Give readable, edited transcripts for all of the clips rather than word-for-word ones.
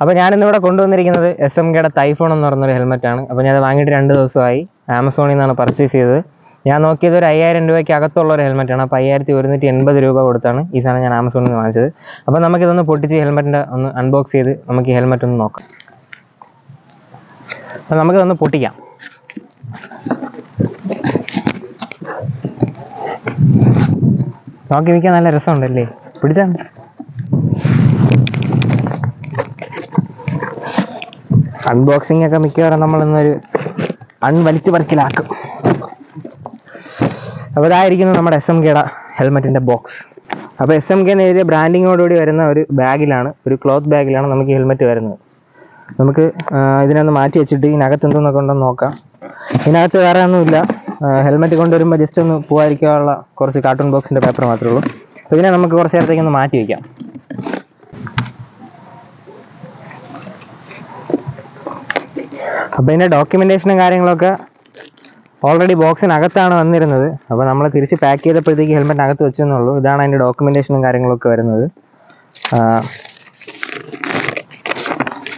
അപ്പോൾ ഞാനിന്നിവിടെ കൊണ്ടുവന്നിരിക്കുന്നത് SMKയുടെ Thyphoon എന്ന് പറയുന്നൊരു ഹെൽമെറ്റാണ്. അപ്പോൾ ഞാനത് വാങ്ങിയിട്ട് 2 ദിവസമായി. ആമസോണിൽ നിന്നാണ് പർച്ചേസ് ചെയ്തത്. ഞാൻ നോക്കിയത് ഒരു 5000 രൂപയ്ക്ക് അകത്തുള്ള ഒരു ഹെൽമെറ്റാണ്. അപ്പോൾ 5180 രൂപ കൊടുത്താണ് ഈ സാധനം ഞാൻ ആമസോണിൽ നിന്ന് വാങ്ങിച്ചത്. അപ്പോൾ നമുക്കിതൊന്ന് പൊട്ടിച്ച് ഹെൽമെറ്റിൻ്റെ ഒന്ന് അൺബോക്സ് ചെയ്ത് നമുക്ക് ഈ ഹെൽമെറ്റ് ഒന്ന് നോക്കാം. അപ്പോൾ നമുക്കിതൊന്ന് പൊട്ടിക്കാം. നോക്കി നിൽക്കാൻ നല്ല രസമുണ്ടല്ലേ, പിടിച്ചാൽ അൺബോക്സിംഗ് ഒക്കെ മിക്കവാറും നമ്മളിന്നൊരു വലിച്ചു പറിക്കലാക്കും. അപ്പോൾ ഇതായിരിക്കുന്നു നമ്മുടെ SMKയുടെ ഹെൽമെറ്റിൻ്റെ ബോക്സ്. അപ്പോൾ SMK എന്ന് എഴുതിയ ബ്രാൻഡിങ്ങോടുകൂടി വരുന്ന ഒരു ബാഗിലാണ്, ഒരു ക്ലോത്ത് ബാഗിലാണ് നമുക്ക് ഈ ഹെൽമെറ്റ് വരുന്നത്. നമുക്ക് ഇതിനൊന്ന് മാറ്റി വെച്ചിട്ട് ഇതിനകത്ത് എന്തോന്നൊക്കെ ഉണ്ടെന്ന് നോക്കാം. ഇതിനകത്ത് വേറെ ഒന്നുമില്ല. ഹെൽമെറ്റ് കൊണ്ടുവരുമ്പോൾ ജസ്റ്റ് ഒന്ന് പോകാതിരിക്കാനുള്ള കുറച്ച് കാർട്ടൂൺ ബോക്സിൻ്റെ പേപ്പർ മാത്രമേ ഉള്ളൂ. അപ്പോൾ ഇതിനെ നമുക്ക് കുറച്ച് നേരത്തേക്ക് ഒന്ന് മാറ്റി വയ്ക്കാം. അപ്പോൾ ഇതിൻ്റെ ഡോക്യുമെൻറ്റേഷനും കാര്യങ്ങളൊക്കെ ഓൾറെഡി ബോക്സിനകത്താണ് വന്നിരുന്നത്. അപ്പോൾ നമ്മൾ തിരിച്ച് പാക്ക് ചെയ്തപ്പോഴത്തേക്ക് ഹെൽമെറ്റിനകത്ത് വെച്ചെന്നുള്ളൂ. ഇതാണ് അതിൻ്റെ ഡോക്യുമെൻറ്റേഷനും കാര്യങ്ങളൊക്കെ വരുന്നത്.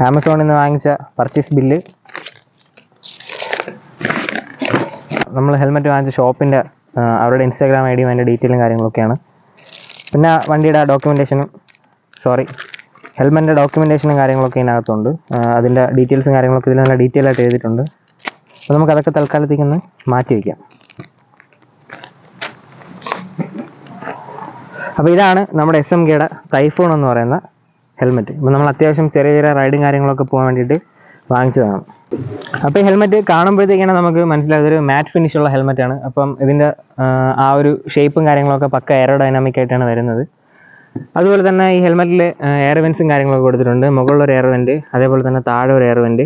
ആമസോണിൽ നിന്ന് വാങ്ങിച്ച പർച്ചേസ് ബില്ല്, നമ്മൾ ഹെൽമെറ്റ് വാങ്ങിച്ച ഷോപ്പിൻ്റെ അവരുടെ ഇൻസ്റ്റാഗ്രാം ഐഡിയും അതിൻ്റെ ഡീറ്റെയിലും കാര്യങ്ങളൊക്കെയാണ്. പിന്നെ വണ്ടിയുടെ ഡോക്യുമെൻറ്റേഷനും ഹെൽമെറ്റിൻ്റെ ഡോക്യുമെൻറ്റേഷനും കാര്യങ്ങളൊക്കെ ഇതിനകത്തുണ്ട്. അതിൻ്റെ ഡീറ്റെയിൽസും കാര്യങ്ങളൊക്കെ ഇതിൽ നല്ല ഡീറ്റെയിൽ ആയിട്ട് എഴുതിയിട്ടുണ്ട്. അപ്പോൾ നമുക്കതൊക്കെ തൽക്കാലത്തേക്കൊന്ന് മാറ്റി വയ്ക്കാം. അപ്പോൾ ഇതാണ് നമ്മുടെ SMKയുടെ Thyphoon എന്ന് പറയുന്ന ഹെൽമെറ്റ്. ഇപ്പോൾ നമ്മൾ അത്യാവശ്യം ചെറിയ ചെറിയ റൈഡും കാര്യങ്ങളൊക്കെ പോകാൻ വേണ്ടിയിട്ട് വാങ്ങിച്ചതാണ്. അപ്പോൾ ഈ ഹെൽമെറ്റ് കാണുമ്പോഴത്തേക്കാണ് നമുക്ക് മനസ്സിലായത് ഒരു മാറ്റ് ഫിനിഷുള്ള ഹെൽമെറ്റാണ്. അപ്പം ഇതിൻ്റെ ആ ഒരു ഷേപ്പും കാര്യങ്ങളൊക്കെ പക്ക എയറോഡൈനാമിക് ആയിട്ടാണ് വരുന്നത്. അതുപോലെ തന്നെ ഈ ഹെൽമെറ്റിൽ എയർ വെൻസും കാര്യങ്ങളൊക്കെ കൊടുത്തിട്ടുണ്ട്. മുകളിലൊരു എയർ വെൻറ്റ്, അതേപോലെ തന്നെ താഴെ ഒരു എയർ വെൻറ്റ്,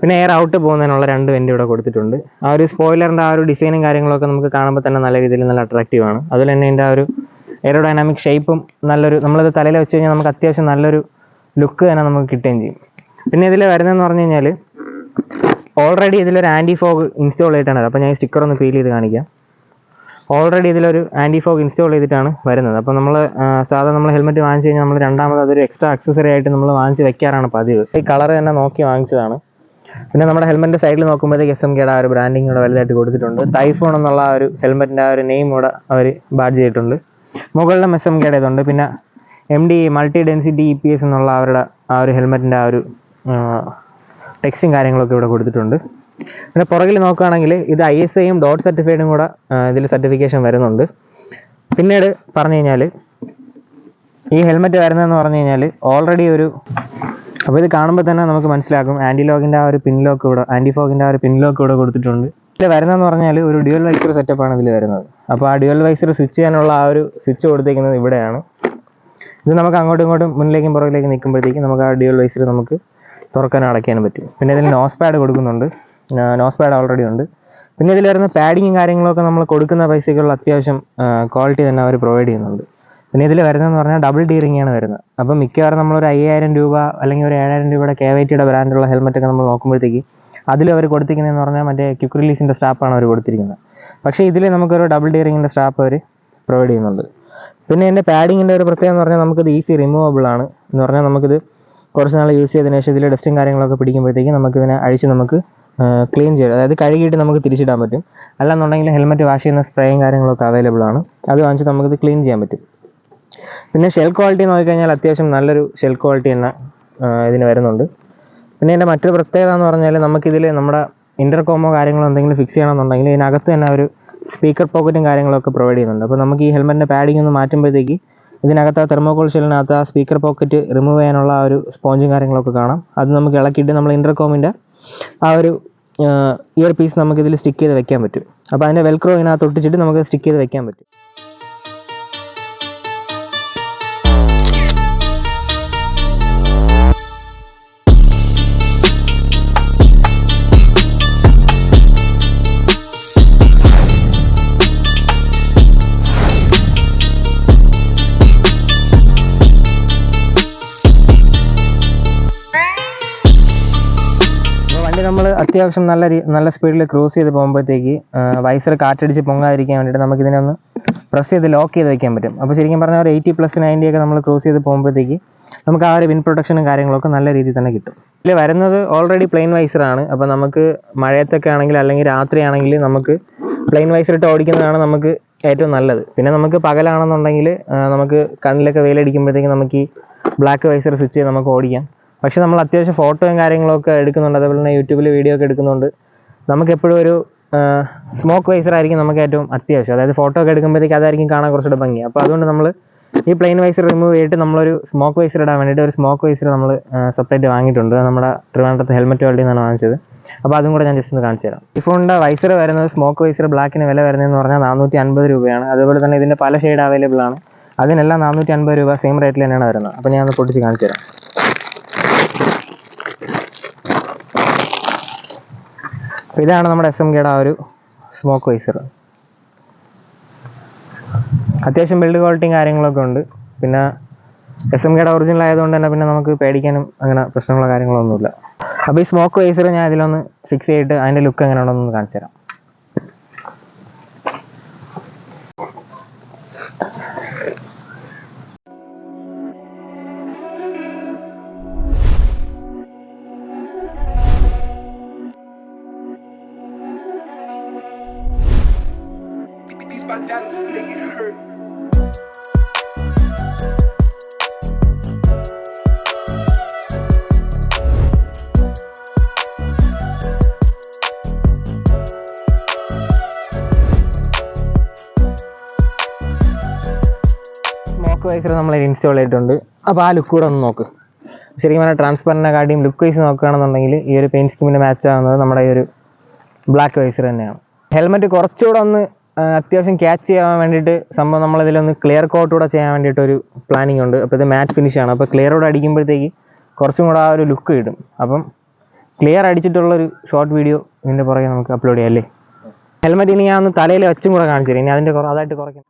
പിന്നെ എയർ ഔട്ട് പോകുന്നതിനുള്ള 2 വെൻറ്റ് ഇവിടെ കൊടുത്തിട്ടുണ്ട്. ആ ഒരു സ്പോയിലറിൻ്റെ ആ ഒരു ഡിസൈനും കാര്യങ്ങളൊക്കെ നമുക്ക് കാണുമ്പോൾ തന്നെ നല്ല രീതിയിൽ നല്ല അട്രാക്റ്റീവാണ്. അതുപോലെ തന്നെ ഇതിൻ്റെ ആ ഒരു എയറോഡൈനാമിക് ഷേപ്പും നല്ലൊരു, നമ്മളത് തലയിൽ വെച്ച് കഴിഞ്ഞാൽ നമുക്ക് അത്യാവശ്യം നല്ലൊരു ലുക്ക് തന്നെ നമുക്ക് കിട്ടുകയും ചെയ്യും. പിന്നെ ഇതിൽ വരുന്നതെന്ന് പറഞ്ഞു കഴിഞ്ഞാൽ ഓൾറെഡി ഇതിലൊരു ആൻറ്റി ഫോഗ് ഇൻസ്റ്റാൾ ചെയ്തിട്ടാണ്. അപ്പോൾ ഞാൻ ഈ സ്റ്റിക്കർ ഒന്ന് ഫീൽ ചെയ്ത് കാണിക്കാം. ഓൾറെഡി ഇതിലൊരു ആൻറ്റി ഫോഗ് ഇൻസ്റ്റാൾ ചെയ്തിട്ടാണ് വരുന്നത്. അപ്പോൾ നമ്മൾ സാധാരണ നമ്മൾ ഹെൽമെറ്റ് വാങ്ങിച്ച് കഴിഞ്ഞാൽ നമ്മൾ രണ്ടാമത് അതൊരു എക്സ്ട്രാ അക്സസറി ആയിട്ട് നമ്മൾ വാങ്ങിച്ച് വെക്കാറാണ് പതിവ്. ഈ കളർ തന്നെ നോക്കി വാങ്ങിച്ചതാണ്. പിന്നെ നമ്മുടെ ഹെൽമെറ്റിൻ്റെ സൈഡിൽ നോക്കുമ്പോഴത്തേക്ക് SMKയുടെ ആ ഒരു ബ്രാൻഡിങ് ഇവിടെ വലുതായിട്ട് കൊടുത്തിട്ടുണ്ട്. Thyphoon എന്നുള്ള ആ ഒരു ഹെൽമെറ്റിൻ്റെ ആ ഒരു നെയിം ഇവിടെ അവർ ബാഡ്ജ് ചെയ്തിട്ടുണ്ട്. മുകളിലും SMKയുടെ ഇതുണ്ട്. പിന്നെ MD മൾട്ടി ഡെൻസിറ്റി EPS എന്നുള്ള അവരുടെ ആ ഒരു ഹെൽമെറ്റിൻ്റെ ആ ഒരു ടെക്സ്റ്റും കാര്യങ്ങളൊക്കെ ഇവിടെ കൊടുത്തിട്ടുണ്ട്. പിന്നെ പുറകിൽ നോക്കുകയാണെങ്കിൽ ഇത് ISIയും ഡോട്ട് സർട്ടിഫൈഡും കൂടെ ഇതിൽ സർട്ടിഫിക്കേഷൻ വരുന്നുണ്ട്. പിന്നീട് പറഞ്ഞു കഴിഞ്ഞാൽ ഈ ഹെൽമെറ്റ് വരുന്നതെന്ന് പറഞ്ഞു കഴിഞ്ഞാൽ ഓൾറെഡി അപ്പോൾ ഇത് കാണുമ്പോൾ തന്നെ നമുക്ക് മനസ്സിലാക്കും ആൻറ്റി ഫോഗിൻ്റെ ആ ഒരു പിൻലോക്ക് ഇവിടെ കൊടുത്തിട്ടുണ്ട്. ഇതിൽ വരുന്നതെന്ന് പറഞ്ഞാൽ ഒരു ഡ്യുവൽ വൈസർ സെറ്റപ്പാണ് ഇതിൽ വരുന്നത്. അപ്പോൾ ആ ഡ്യുവൽ വൈസർ സ്വിച്ച് ചെയ്യാനുള്ള ആ ഒരു സ്വിച്ച് കൊടുത്തിരിക്കുന്നത് ഇവിടെയാണ്. ഇത് നമുക്ക് അങ്ങോട്ടും ഇങ്ങോട്ടും മുന്നിലേക്കും പുറകിലേക്കും നിൽക്കുമ്പോഴത്തേക്കും നമുക്ക് ആ ഡ്യുവൽ വൈസർ നമുക്ക് തുറക്കാനും അടയ്ക്കാനും പറ്റും. പിന്നെ ഇതിൽ നോസ് പാഡ് കൊടുക്കുന്നുണ്ട്. നോസ് പാഡ് ഓൾറെഡി ഉണ്ട്. പിന്നെ ഇതിൽ വരുന്ന പാഡിങ്ങും കാര്യങ്ങളൊക്കെ നമ്മൾ കൊടുക്കുന്ന പൈസയ്ക്കുള്ള അത്യാവശ്യം ക്വാളിറ്റി തന്നെ അവർ പ്രൊവൈഡ് ചെയ്യുന്നുണ്ട്. പിന്നെ ഇതിൽ വരുന്നതെന്ന് പറഞ്ഞാൽ ഡബിൾ ടീറിങ്ങാണ് വരുന്നത്. അപ്പോൾ മിക്കവാറും നമ്മളൊരു 5000 രൂപ അല്ലെങ്കിൽ ഒരു 7000 രൂപയുടെ KYTയുടെ ബ്രാൻഡുള്ള ഹെൽമെറ്റൊക്കെ നമ്മൾ നോക്കുമ്പോഴത്തേക്ക് അതിൽ അവർ കൊടുത്തിരിക്കുന്നതെന്ന് പറഞ്ഞാൽ മറ്റേ ക്വിക്ക് റിലീസിൻ്റെ സ്ട്രാപ്പാണ് അവർ കൊടുത്തിരിക്കുന്നത്. പക്ഷേ ഇതിൽ നമുക്കൊരു ഡബിൾ ടീറിങ്ങിൻ്റെ സ്ട്രാപ്പ് അവർ പ്രൊവൈഡ് ചെയ്യുന്നുണ്ട്. പിന്നെ എൻ്റെ പാഡിങ്ങിൻ്റെ ഒരു പ്രത്യേകത എന്ന് പറഞ്ഞാൽ നമുക്കിത് ഈസി റിമൂവബിൾ ആണ്. എന്ന് പറഞ്ഞാൽ നമുക്കിത് കുറച്ച് നാൾ യൂസ് ചെയ്തതിന് ശേഷം ഇതിൽ ഡസ്റ്റും കാര്യങ്ങളൊക്കെ പിടിക്കുമ്പോഴത്തേക്കും നമുക്കിതിനെ അഴിച്ച് നമുക്ക് ക്ലീൻ ചെയ്ത്, അതായത് കഴുകിയിട്ട് നമുക്ക് തിരിച്ചിടാൻ പറ്റും. അല്ലാന്നുണ്ടെങ്കിൽ ഹെൽമെറ്റ് വാഷ് ചെയ്യുന്ന സ്പ്രേയും കാര്യങ്ങളൊക്കെ അവൈലബിൾ ആണ്. അത് വാങ്ങിച്ച് നമുക്കിത് ക്ലീൻ ചെയ്യാൻ പറ്റും. പിന്നെ ഷെൽ ക്വാളിറ്റി നോക്കിക്കഴിഞ്ഞാൽ അത്യാവശ്യം നല്ലൊരു ഷെൽ ക്വാളിറ്റി തന്നെ ഇതിന് വരുന്നുണ്ട്. പിന്നെ ഇതിൻ്റെ മറ്റൊരു പ്രത്യേകത എന്ന് പറഞ്ഞാൽ നമുക്കിതിൽ നമ്മുടെ ഇൻ്റർകോമോ കാര്യങ്ങളോ എന്തെങ്കിലും ഫിക്സ് ചെയ്യണമെന്നുണ്ടെങ്കിൽ ഇതിനകത്ത് തന്നെ ഒരു സ്പീക്കർ പോക്കറ്റും കാര്യങ്ങളൊക്കെ പ്രൊവൈഡ് ചെയ്യുന്നുണ്ട്. അപ്പോൾ നമുക്ക് ഈ ഹെൽമെറ്റിൻ്റെ പാഡിങ് ഒന്ന് മാറ്റുമ്പോഴത്തേക്ക് ഇതിനകത്ത് ആ തെർമോകോൾ ഷെല്ലിനകത്ത് ആ സ്പീക്കർ പോക്കറ്റ് റിമൂവ് ചെയ്യാനുള്ള ആ ഒരു സ്പോഞ്ചും കാര്യങ്ങളൊക്കെ കാണാം. അത് നമുക്ക് ഇളക്കിയിട്ട് നമ്മൾ ഇൻ്റർകോമിൻ്റെ ആ ഒരു ഇയർ പീസ് നമുക്കിതിൽ സ്റ്റിക്ക് ചെയ്ത് വെക്കാൻ പറ്റും. അപ്പോൾ അതിൻ്റെ വെൽക്രോ ഇതിനകത്ത് ഒട്ടിച്ചിട്ട് നമുക്ക് സ്റ്റിക്ക് ചെയ്ത് വെക്കാൻ പറ്റും. നമ്മൾ അത്യാവശ്യം നല്ല സ്പീഡിൽ ക്രൂസ് ചെയ്ത് പോകുമ്പോഴത്തേക്ക് വൈസർ കാറ്റടിച്ച് പൊങ്ങാതിരിക്കാൻ വേണ്ടിയിട്ട് നമുക്കിതിനെ ഒന്ന് പ്രസ് ചെയ്ത് ലോക്ക് ചെയ്ത് വയ്ക്കാൻ പറ്റും. അപ്പോൾ ശരിക്കും പറഞ്ഞാൽ ഒരു 80+90 ഒക്കെ നമ്മൾ ക്രൂസ് ചെയ്ത് പോകുമ്പോഴത്തേക്ക് നമുക്ക് ആ ഒരു വിൻ പ്രൊട്ടക്ഷനും കാര്യങ്ങളൊക്കെ നല്ല രീതിയിൽ തന്നെ കിട്ടും. ഇതിൽ വരുന്നത് ഓൾറെഡി പ്ലെയിൻ വൈസറാണ്. അപ്പോൾ നമുക്ക് മഴയത്തൊക്കെ ആണെങ്കിൽ അല്ലെങ്കിൽ രാത്രിയാണെങ്കിൽ നമുക്ക് പ്ലെയിൻ വൈസറിട്ട് ഓടിക്കുന്നതാണ് നമുക്ക് ഏറ്റവും നല്ലത്. പിന്നെ നമുക്ക് പകലാണെന്നുണ്ടെങ്കിൽ നമുക്ക് കണ്ണിലൊക്കെ വെയിലടിക്കുമ്പോഴത്തേക്കും നമുക്ക് ഈ ബ്ലാക്ക് വൈസർ സ്വിച്ച് ചെയ്ത് നമുക്ക് ഓടിക്കാം. പക്ഷേ നമ്മൾ അത്യാവശ്യം ഫോട്ടോയും കാര്യങ്ങളൊക്കെ എടുക്കുന്നുണ്ട്, അതേപോലെ തന്നെ യൂട്യൂബിൽ വീഡിയോ ഒക്കെ എടുക്കുന്നുണ്ട്. നമുക്കെപ്പോഴും ഒരു സ്മോക്ക് വൈസർ ആയിരിക്കും നമുക്ക് ഏറ്റവും അത്യാവശ്യം. അതായത് ഫോട്ടോ ഒക്കെ എടുക്കുമ്പോഴത്തേക്ക് അതായിരിക്കും കാണാൻ കുറച്ചുകൂടെ ഭംഗി. അപ്പോൾ അതുകൊണ്ട് നമ്മൾ ഈ പ്ലെയിൻ വൈസർ റിമൂവ് ചെയ്തിട്ട് നമ്മളൊരു സ്മോക്ക് വൈസർ ഇടാൻ വേണ്ടിയിട്ട് ഒരു സ്മോക്ക് വൈസർ നമ്മൾ സെപ്പറേറ്റ് വാങ്ങിയിട്ടുണ്ട്. നമ്മുടെ ട്രിവാൻഡ്രത്ത് ഹെൽമെറ്റ് വേൾഡിൽ നിന്നാണ് വാങ്ങിച്ചത്. അപ്പോൾ അതും കൂടെ ഞാൻ ജസ്റ്റ് ഒന്ന് കാണിച്ചു തരാം. TYPHOONൻ്റെ വൈസർ വരുന്നത് സ്മോക്ക് വൈസർ ബ്ലാക്കിന് വില വരുന്നതെന്ന് പറഞ്ഞാൽ 450 രൂപയാണ്. അതുപോലെ തന്നെ ഇതിൻ്റെ പല ഷെയ്ഡ് അവൈലബിൾ ആണ്. അതിനെല്ലാം 450 രൂപ സെയിം റേറ്റിൽ തന്നെയാണ് വരുന്നത്. അപ്പോൾ ഞാൻ ഒന്ന് പൊട്ടിച്ച് കാണിച്ചു തരാം. അപ്പോൾ ഇതാണ് നമ്മുടെ SMKയുടെ ആ ഒരു സ്മോക്ക് വൈസർ. അത്യാവശ്യം ബിൽഡ് ക്വാളിറ്റിയും കാര്യങ്ങളൊക്കെ ഉണ്ട്. പിന്നെ SMKയുടെ ഒറിജിനൽ ആയതുകൊണ്ട് തന്നെ പിന്നെ നമുക്ക് പേടിക്കാനും അങ്ങനെ പ്രശ്നങ്ങളോ കാര്യങ്ങളൊന്നുമില്ല. അപ്പോൾ ഈ സ്മോക്ക് വൈസർ ഞാൻ ഇതിലൊന്ന് ഫിക്സ് ചെയ്തിട്ട് അതിൻ്റെ ലുക്ക് എങ്ങനെ ഉണ്ടെന്നൊന്ന് കാണിച്ചു തരാം. My dance make it hurt. Smoke visor നമ്മൾ ഇൻസ്റ്റാൾ ചെയ്തിട്ടുണ്ട്. അപ്പോൾ ആ ലുക്ക് കൂടെ ഒന്ന് നോക്ക്. ശരിക്കും പറഞ്ഞാൽ ട്രാൻസ്പെറൻറ്റിനെക്കാട്ടിയും ലുക്ക് വൈസ് നോക്കുകയാണെന്നുണ്ടെങ്കിൽ ഈ ഒരു പെയിൻറ്റ് സ്കീമിന് മാച്ച് ആകുന്നത് നമ്മുടെ ഈ ഒരു ബ്ലാക്ക് വൈസർ തന്നെയാണ്. ഹെൽമെറ്റ് കുറച്ചുകൂടെ ഒന്ന് അത്യാവശ്യം ക്യാച്ച് ചെയ്യാൻ വേണ്ടിയിട്ട് സംഭവം നമ്മളിതിലൊന്ന് ക്ലിയർ കോട്ട് കൂടെ ചെയ്യാൻ വേണ്ടിയിട്ടൊരു പ്ലാനിങ് ഉണ്ട്. അപ്പോൾ ഇത് മാറ്റ് ഫിനിഷാണ്. അപ്പോൾ ക്ലിയറോടെ അടിക്കുമ്പോഴത്തേക്ക് കുറച്ചും കൂടെ ആ ഒരു ലുക്ക് കിട്ടും. അപ്പം ക്ലിയർ അടിച്ചിട്ടുള്ളൊരു ഷോർട്ട് വീഡിയോ ഇതിൻ്റെ പുറകെ നമുക്ക് അപ്ലോഡ് ചെയ്യാം അല്ലേ. ഹെൽമെറ്റ് ഇനി ഞാൻ ഒന്ന് തലയിൽ വെച്ചും കൂടെ കാണിച്ചു തരാം. ഇനി അതിൻ്റെ അതായിട്ട് കുറയ്ക്കാം.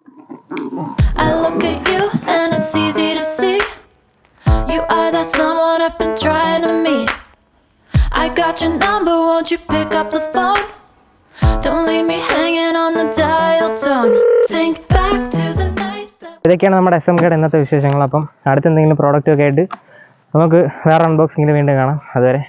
I look at you and it's easy to see you are that someone I've been trying to meet. I got your number, won't you pick up the phone? Don't leave me hanging on the dial tone. Think back to the night that... ഇതൊക്കെയാണ് നമ്മുടെ SMKയുടെ ഇന്നത്തെ വിശേഷങ്ങൾ. അപ്പം അടുത്ത എന്തെങ്കിലും product ഒക്കെ ആയിട്ട് നമുക്ക് വേറെ അൺബോക്സിങ്ങിൽ വീണ്ടും കാണാം. അതുവരെ